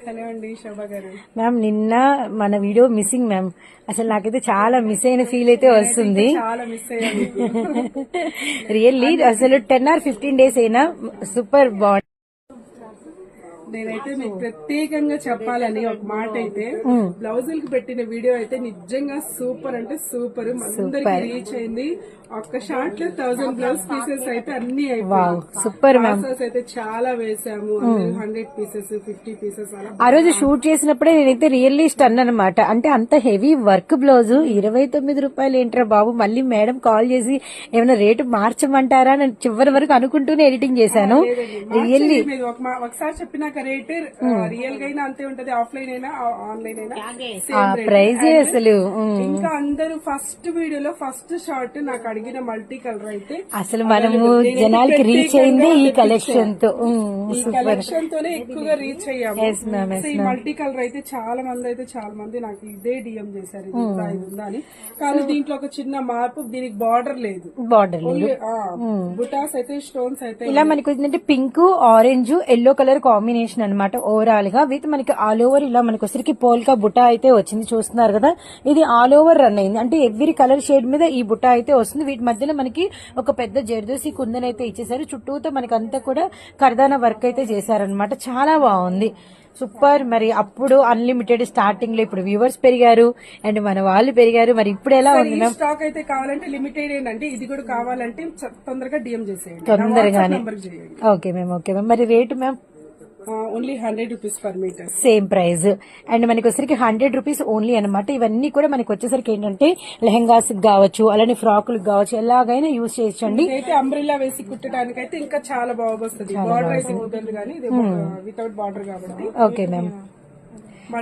Hello అండి శోభా గారు. Ma'am నిన్న మన వీడియో మిస్సింగ్ మ్యామ్. అసలు నాకైతే చాలా మిస్ అయిన ఫీల్ అయితే వస్తుంది. చాలా మిస్ అయ్యాను. రియల్లీ అసలు 10 or 15 days అయినా సూపర్ బాగుంది. నేనైతే మీకు ప్రత్యేకంగా చెప్పాలని ఒక మాట అయితే, బ్లౌజులకి పెట్టిన వీడియో అయితే నిజంగా సూపర్ అంటే సూపర్, అందరికి రీచ్ అయింది. ఒక్క షార్ట్ లో 1000 బ్లౌజ్ పీసెస్ అయితే అన్ని అయిపోయాయి. Super ma'am. అయితే చాలా వేసాము, 100 పీసెస్ 50 పీసెస్ అలా. ఆ రోజు షూట్ చేసినప్పుడే నేనైతే రియల్లీ స్టన్ అనమాట. అంటే అంత హెవీ వర్క్ బ్లౌజ్ 29 రూపాయలు ఏంట్రా బాబు. మళ్ళీ మేడం కాల్ చేసి ఏమైనా రేటు మార్చమంటారా అని చివరి వరకు అనుకుంటూనే ఎడిటింగ్ చేశాను. రియల్లీ ఒకసారి చెప్పినాక రేట్ రియల్ గా అయినా అంతే ఉంటది, ఆఫ్లైన్ అయినా ఆన్లైన్ అయినా ప్రైజ్ అసలు. ఇంకా అందరూ ఫస్ట్ వీడియోలో ఫస్ట్ షార్ట్ నాకు అడిగిన మల్టీ కలర్ అయితే అసలు మనము జనాలకి రీచ్ అయింది ఈ కలెక్షన్ తో. ఈ కలెక్షన్ తోనే ఎక్కువగా రీచ్ అయ్యాము. ఈ మల్టీ కలర్ అయితే చాలా మంది నాకు ఇదే డిఎం చేశారు, ఇది ఉందా అని. కానీ దీంట్లో ఒక చిన్న మార్పు, దీనికి బార్డర్ లేదు. బుటాస్ అయితే స్టోన్స్ అయితే ఇలా మనకు ఏంటంటే pink, orange, yellow colour combination అనమాట. ఓవరాల్ గా విత్ మనకి ఆల్ ఓవర్ ఇలా మనకు వచ్చరికి పోల్కా బుటా అయితే వచ్చింది. చూస్తున్నారు కదా, ఇది ఆల్ ఓవర్ రన్ అయింది. అంటే ఎవ్రీ కలర్ షేడ్ మీద ఈ బుటా అయితే వస్తుంది. వీటి మధ్యలో మనకి ఒక పెద్ద జర్దోసి కుందన్ అయితే ఇచ్చేసారు. చుట్టూతో మనకి అంతా కూడా కర్దానా వర్క్ అయితే చేశారనమాట. చాలా బాగుంది, సూపర్. మరి అప్పుడు అన్లిమిటెడ్ స్టార్టింగ్ లో, ఇప్పుడు వ్యూవర్స్ పెరిగారు అండ్ మన వాళ్ళు పెరిగారు. మరి ఇప్పుడు ఎలా ఉంది మ్యామ్? స్టాక్ అయితే కావాలంటే లిమిటెడ్ ఏంటంటే, ఇది కూడా కావాలంటే తొందరగా డిఎం చేసేయండి, తొందరగానే. Okay ma'am, okay ma'am. మరి rate ma'am? Only 100 rupees per metre, same price. And మనకి వచ్చరికి 100 రూపీస్ ఓన్లీ అనమాట. ఇవన్నీ కూడా మనకి వచ్చేసరికి ఏంటంటే లెహంగాస్ కావచ్చు, అలానే ఫ్రాకులకు కావచ్చు, ఎలాగైనా యూజ్ చేయొచ్చండి. అయితే అంబ్రెల్లా వేసి కుట్టడానికి అయితే ఇంకా చాలా బాగా వస్తుంది. బార్డర్ అయితే కుదరదు కానీ ఇది వితౌట్ బార్డర్ కాబట్టి. Okay ma'am.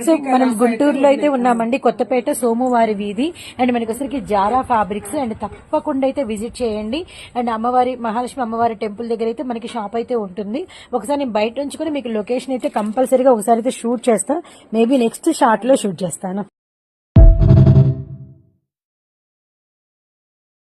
సో మనం గుంటూరులో అయితే ఉన్నామండి, కొత్తపేట సోమువారి వీధి. అండ్ మనకి వచ్చరికి జారా ఫ్యాబ్రిక్స్. అండ్ తప్పకుండా అయితే విజిట్ చేయండి. అండ్ అమ్మవారి మహాలక్ష్మి అమ్మవారి టెంపుల్ దగ్గర అయితే మనకి షాప్ అయితే ఉంటుంది. ఒకసారి నేను బయట నుంచి కూడా మీకు లొకేషన్ అయితే కంపల్సరీగా ఒకసారి అయితే షూట్ చేస్తాను. మేబీ నెక్స్ట్ షార్ట్ లో షూట్ చేస్తాను.